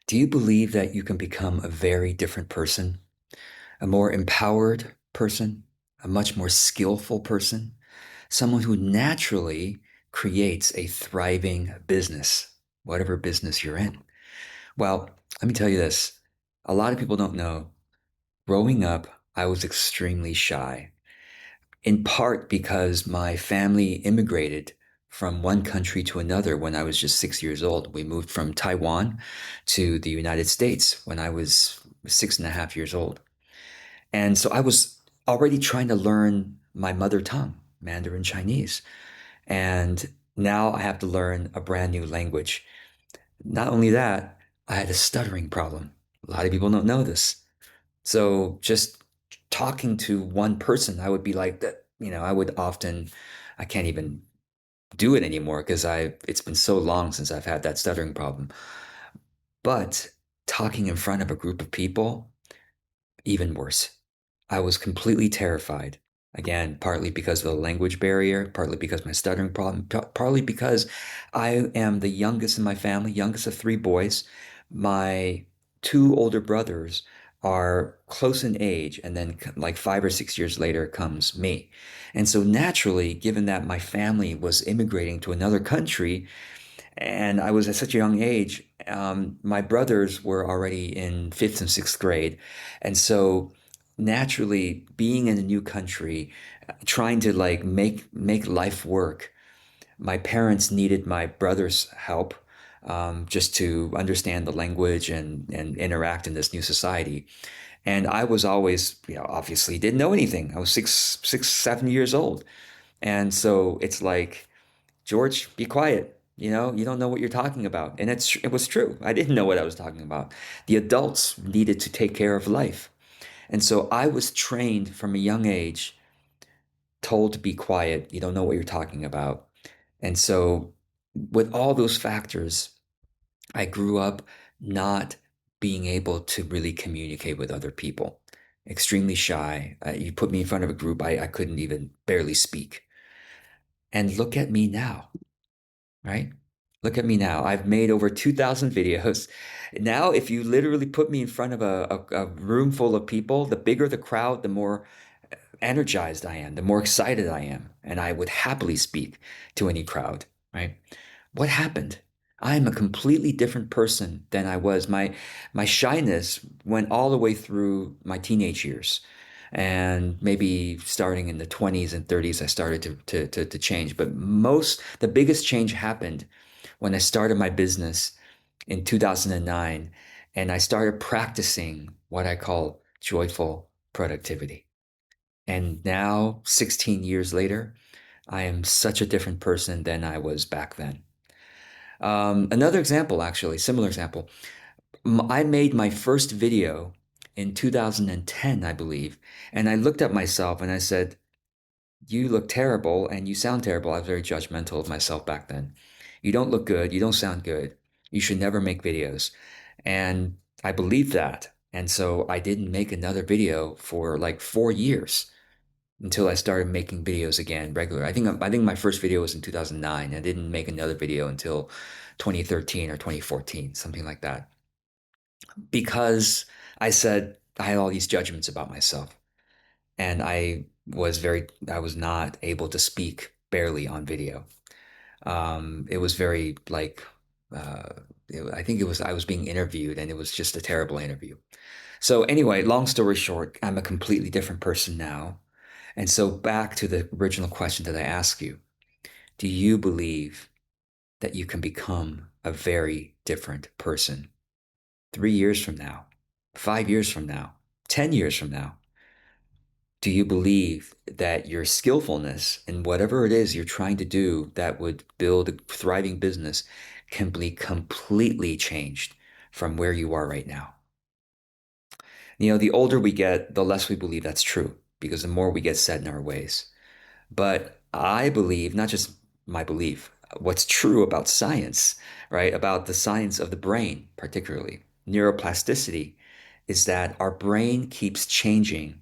Do you believe that you can become a very different person, a more empowered person, a much more skillful person, someone who naturally creates a thriving business, whatever business you're in? Well, let me tell you this. A lot of people don't know. Growing up, I was extremely shy, in part because my family immigrated from one country to another when I was just 6 years old. We moved from Taiwan to the United States when I was 6.5 years old. And so I was already trying to learn my mother tongue, Mandarin Chinese. And now I have to learn a brand new language. Not only that, I had a stuttering problem. A lot of people don't know this. So just talking to one person, I would be like that. I would often, I can't even do it anymore because it's been so long since I've had that stuttering problem. But talking in front of a group of people, even worse. I was completely terrified. Again, partly because of the language barrier, partly because of my stuttering problem, partly because I am the youngest in my family, youngest of three boys. My two older brothers are close in age, and then like 5 or 6 years later comes me. And so naturally, given that my family was immigrating to another country, and I was at such a young age, my brothers were already in fifth and sixth grade. And so naturally, being in a new country, trying to like make life work, my parents needed my brother's help, just to understand the language and interact in this new society. And I was always, obviously didn't know anything. I was 7 years old. And so it's like, George, be quiet. You don't know what you're talking about. And it was true. I didn't know what I was talking about. The adults needed to take care of life. And so I was trained from a young age, told to be quiet. You don't know what you're talking about. And so, with all those factors, I grew up not being able to really communicate with other people. Extremely shy. You put me in front of a group, I couldn't even barely speak. And look at me now, right? Look at me now. I've made over 2,000 videos. Now, if you literally put me in front of a room full of people, the bigger the crowd, the more energized I am, the more excited I am. And I would happily speak to any crowd, right? What happened? I'm a completely different person than I was. My shyness went all the way through my teenage years. And maybe starting in the 20s and 30s, I started to change. But the biggest change happened when I started my business in 2009 and I started practicing what I call joyful productivity. And now, 16 years later, I am such a different person than I was back then. Another example, actually, similar example. I made my first video in 2010, I believe, and I looked at myself and I said, "You look terrible and you sound terrible." I was very judgmental of myself back then. "You don't look good. You don't sound good. You should never make videos." And I believed that. And so I didn't make another video for like 4 years until I started making videos again regular. I think my first video was in 2009. I didn't make another video until 2013 or 2014, something like that. Because I said I had all these judgments about myself and I was not able to speak barely on video. It was very like uh, I think I was being interviewed and it was just a terrible interview. So anyway, long story short, I'm a completely different person now. And so back to the original question that I asked you, do you believe that you can become a very different person 3 years from now, 5 years from now, 10 years from now? Do you believe that your skillfulness in whatever it is you're trying to do that would build a thriving business can be completely changed from where you are right now? The older we get, the less we believe that's true because the more we get set in our ways. But I believe, not just my belief, what's true about science, right? About the science of the brain, particularly neuroplasticity, is that our brain keeps changing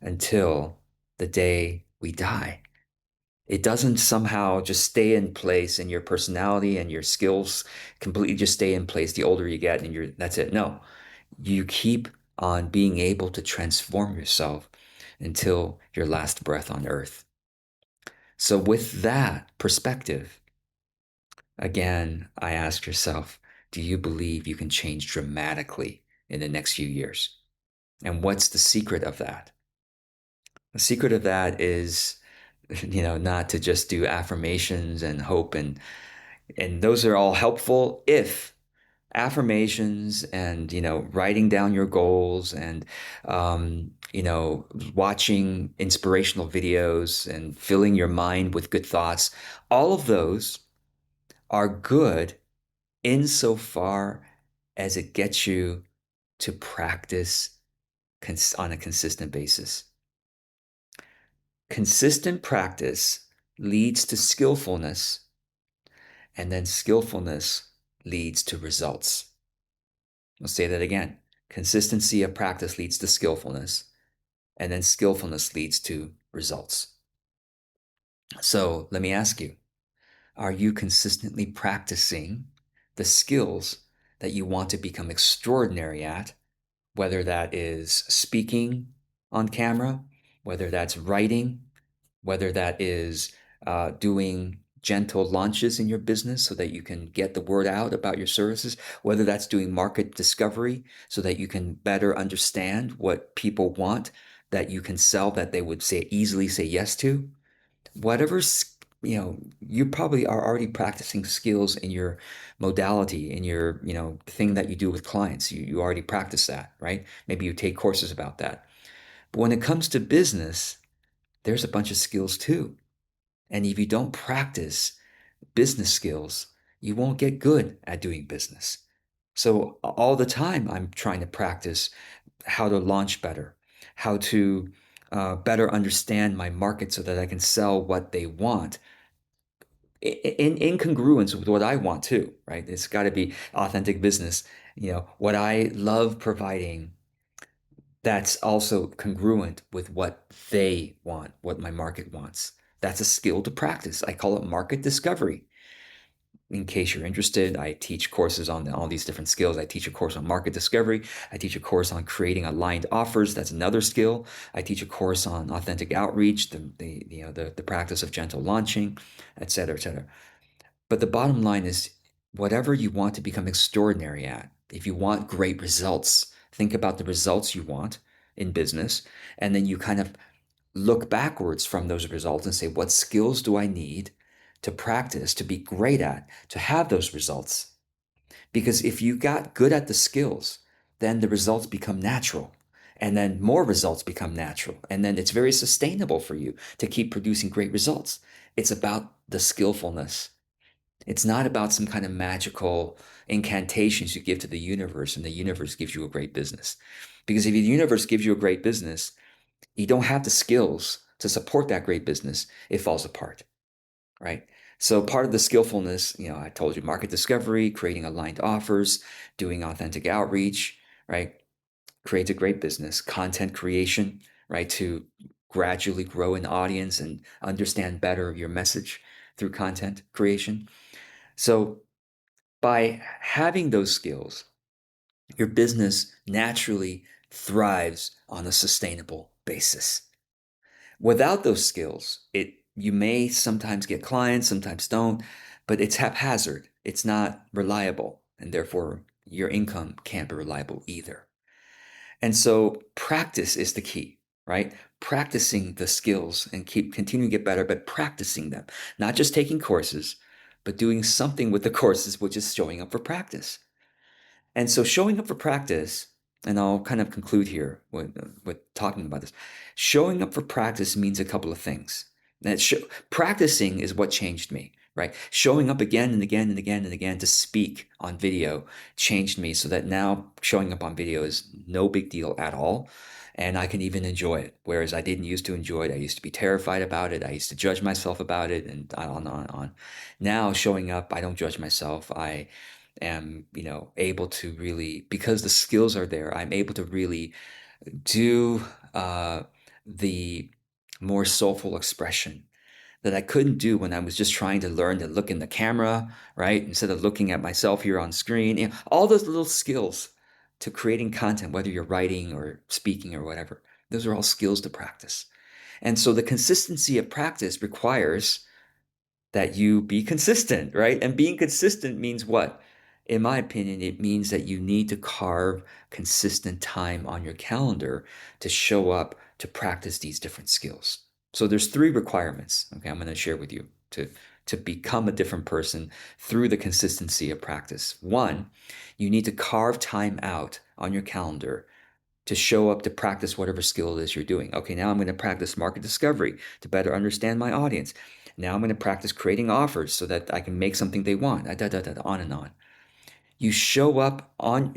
until the day we die. It doesn't somehow just stay in place and your personality and your skills completely just stay in place the older you get and that's it. No, you keep on being able to transform yourself until your last breath on earth. So, with that perspective, again, I ask yourself, do you believe you can change dramatically in the next few years? And what's the secret of that? The secret of that is, not to just do affirmations and hope and those are all helpful if affirmations and writing down your goals and watching inspirational videos and filling your mind with good thoughts, all of those are good insofar as it gets you to practice on a consistent basis. Consistent practice leads to skillfulness, and then skillfulness leads to results. I'll say that again. Consistency of practice leads to skillfulness, and then skillfulness leads to results. So let me ask you, are you consistently practicing the skills that you want to become extraordinary at, whether that is speaking on camera, whether that's writing, whether that is doing gentle launches in your business so that you can get the word out about your services, whether that's doing market discovery so that you can better understand what people want that you can sell that they would easily say yes to. Whatever's, you probably are already practicing skills in your modality, in your, thing that you do with clients. You already practice that, right? Maybe you take courses about that. But when it comes to business, there's a bunch of skills too. And if you don't practice business skills, you won't get good at doing business. So all the time, I'm trying to practice how to launch better, how to better understand my market so that I can sell what they want in congruence with what I want too, right? It's got to be authentic business. What I love providing, that's also congruent with what they want, what my market wants. That's a skill to practice. I call it market discovery. In case you're interested, I teach courses on all these different skills. I teach a course on market discovery. I teach a course on creating aligned offers. That's another skill. I teach a course on authentic outreach, the practice of gentle launching, et cetera, et cetera. But the bottom line is, whatever you want to become extraordinary at, if you want great results, think about the results you want in business, and then you kind of look backwards from those results and say, what skills do I need to practice, to be great at, to have those results? Because if you got good at the skills, then the results become natural. And then more results become natural. And then it's very sustainable for you to keep producing great results. It's about the skillfulness. It's not about some kind of magical incantations you give to the universe and the universe gives you a great business. Because if the universe gives you a great business, you don't have the skills to support that great business, it falls apart, right? So part of the skillfulness, I told you, market discovery, creating aligned offers, doing authentic outreach, right? Creates a great business. Content creation, right? To gradually grow an audience and understand better your message through content creation. So by having those skills, your business naturally thrives on a sustainable basis. Without those skills, you may sometimes get clients, sometimes don't, but it's haphazard. It's not reliable, and therefore your income can't be reliable either. And so practice is the key, right? Practicing the skills and continuing to get better, but practicing them, not just taking courses, but doing something with the courses, which is showing up for practice. And so showing up for practice, and I'll kind of conclude here with talking about this. Showing up for practice means a couple of things. Practicing is what changed me, right? Showing up again and again and again and again to speak on video changed me so that now showing up on video is no big deal at all. And I can even enjoy it. Whereas I didn't used to enjoy it. I used to be terrified about it. I used to judge myself about it and on and on and on. Now showing up, I don't judge myself. I am, able to really, because the skills are there, I'm able to really do the more soulful expression that I couldn't do when I was just trying to learn to look in the camera, right? Instead of looking at myself here on screen, all those little skills to creating content, whether you're writing or speaking or whatever, those are all skills to practice. And so the consistency of practice requires that you be consistent, right? And being consistent means what? In my opinion, it means that you need to carve consistent time on your calendar to show up to practice these different skills. So there's three requirements, okay, I'm going to share with you to become a different person through the consistency of practice. One, you need to carve time out on your calendar to show up to practice whatever skill it is you're doing. Okay, now I'm going to practice market discovery to better understand my audience. Now I'm going to practice creating offers so that I can make something they want, on and on. You show up on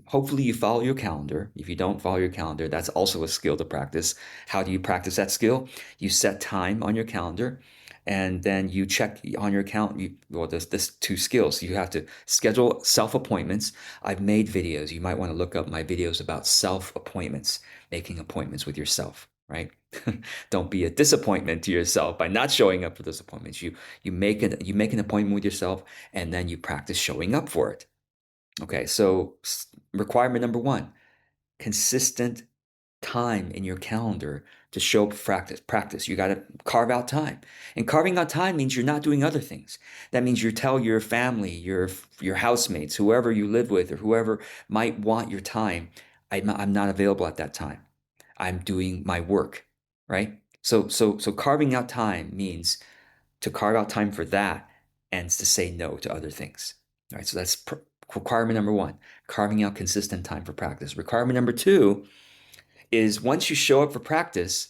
hopefully you follow your calendar. If you don't follow your calendar, that's also a skill to practice. How do you practice that skill? You set time on your calendar, and then you check on your account. Well, there's two skills. You have to schedule self appointments. I've made videos. You might want to look up my videos about self appointments, making appointments with yourself, right? Don't be a disappointment to yourself by not showing up for those appointments. You make an appointment with yourself, and then you practice showing up for it. Okay, so requirement number one: consistent time in your calendar to show up for practice. You got to carve out time. And carving out time means you're not doing other things. That means you tell your family, your housemates, whoever you live with, or whoever might want your time, I'm not available at that time. I'm doing my work, right? So carving out time means to carve out time for that and to say no to other things. All right, so that's requirement number one: carving out consistent time for practice. Requirement number two is once you show up for practice,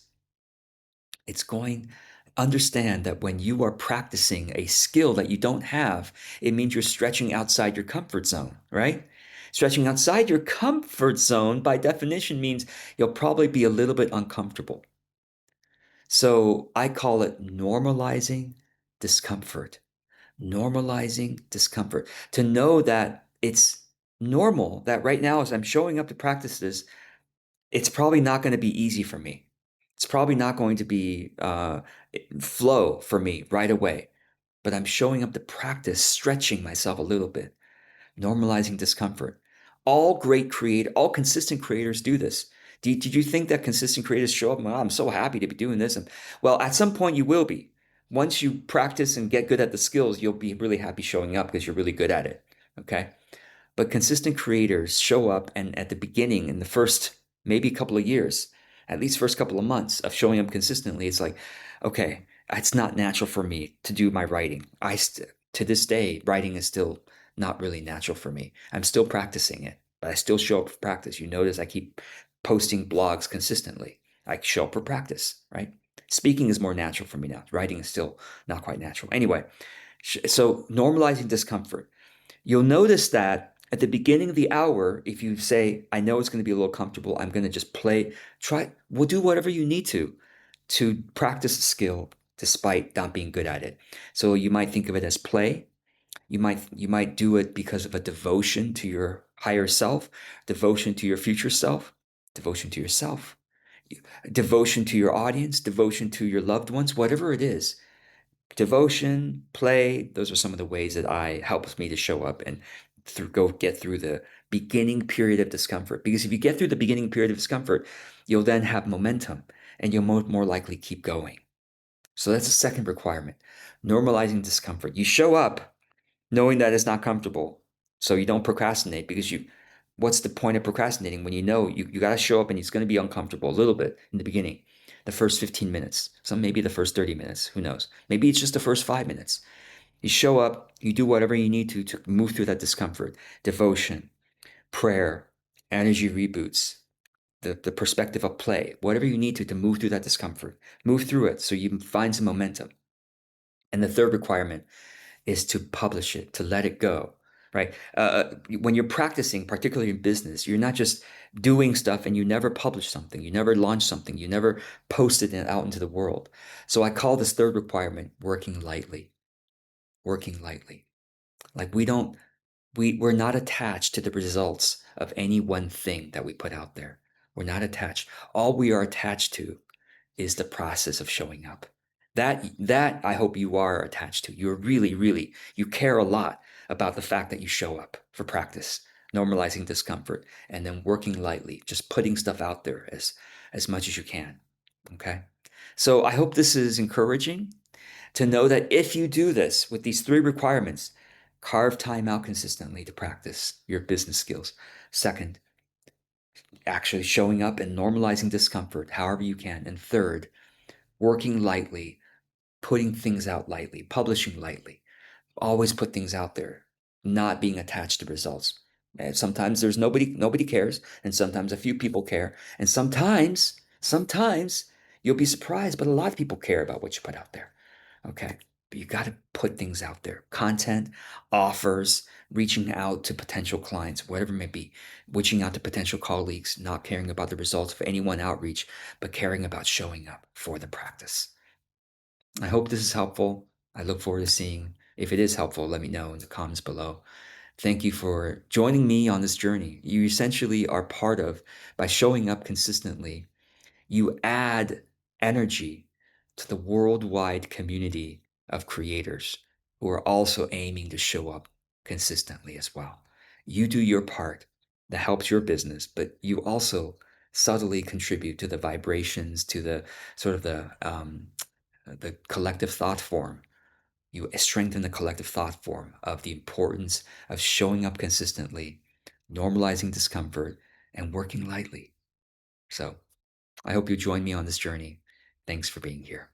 it's going understand that when you are practicing a skill that you don't have, it means you're stretching outside your comfort zone, right? Stretching outside your comfort zone by definition means you'll probably be a little bit uncomfortable. So I call it normalizing discomfort. Normalizing discomfort. To know that it's normal that right now, as I'm showing up to practice this, it's probably not going to be easy for me. It's probably not going to be flow for me right away. But I'm showing up to practice, stretching myself a little bit, normalizing discomfort. All consistent creators do this. Did you think that consistent creators show up? Well, I'm so happy to be doing this. And, well, at some point you will be. Once you practice and get good at the skills, you'll be really happy showing up because you're really good at it. Okay. But consistent creators show up, and at the beginning, in the first maybe couple of years, at least first couple of months of showing up consistently, it's like, okay, it's not natural for me to do my writing. To this day, writing is still not really natural for me. I'm still practicing it, but I still show up for practice. You notice I keep posting blogs consistently. I show up for practice, right? Speaking is more natural for me now. Writing is still not quite natural. Anyway, so normalizing discomfort. You'll notice that at the beginning of the hour, if you say, I know it's going to be a little comfortable, I'm going to just we'll do whatever you need to practice a skill despite not being good at it. So you might think of it as play. You might do it because of a devotion to your higher self, devotion to your future self, devotion to yourself, devotion to your audience, devotion to your loved ones, whatever it is. Devotion, play, those are some of the ways that helps me to show up and get through the beginning period of discomfort. Because if you get through the beginning period of discomfort, you'll then have momentum and you'll more likely keep going. So that's the second requirement: normalizing discomfort. You show up knowing that it's not comfortable, so you don't procrastinate, because what's the point of procrastinating when you know you got to show up and it's going to be uncomfortable a little bit in the beginning, the first 15 minutes, some maybe the first 30 minutes, who knows? Maybe it's just the first 5 minutes. You show up, you do whatever you need to move through that discomfort. Devotion, prayer, energy reboots, the perspective of play, whatever you need to move through that discomfort. Move through it so you find some momentum. And the third requirement is to publish it, to let it go, right? When you're practicing, particularly in business, you're not just doing stuff and you never publish something, you never launch something, you never post it out into the world. So I call this third requirement working lightly. Working lightly. Like we're not attached to the results of any one thing that we put out there. We're not attached. All we are attached to is the process of showing up. That I hope you are attached to. You're really, really, you care a lot about the fact that you show up for practice, normalizing discomfort, and then working lightly, just putting stuff out there as much as you can. Okay. So I hope this is encouraging to know that if you do this with these three requirements, carve time out consistently to practice your business skills. Second, actually showing up and normalizing discomfort however you can. And third, working lightly, putting things out lightly, publishing lightly. Always put things out there, not being attached to results. And sometimes there's nobody cares, and sometimes a few people care, and sometimes you'll be surprised, but a lot of people care about what you put out there. Okay. But you got to put things out there. Content, offers, reaching out to potential clients, whatever it may be, reaching out to potential colleagues, not caring about the results of any one outreach, but caring about showing up for the practice. I hope this is helpful. I look forward to seeing if it is helpful. Let me know in the comments below. Thank you for joining me on this journey. You essentially are part of, by showing up consistently, you add energy to the worldwide community of creators who are also aiming to show up consistently as well. You do your part that helps your business, but you also subtly contribute to the vibrations, to the sort of the collective thought form. You strengthen the collective thought form of the importance of showing up consistently, normalizing discomfort, and working lightly. So I hope you join me on this journey. Thanks for being here.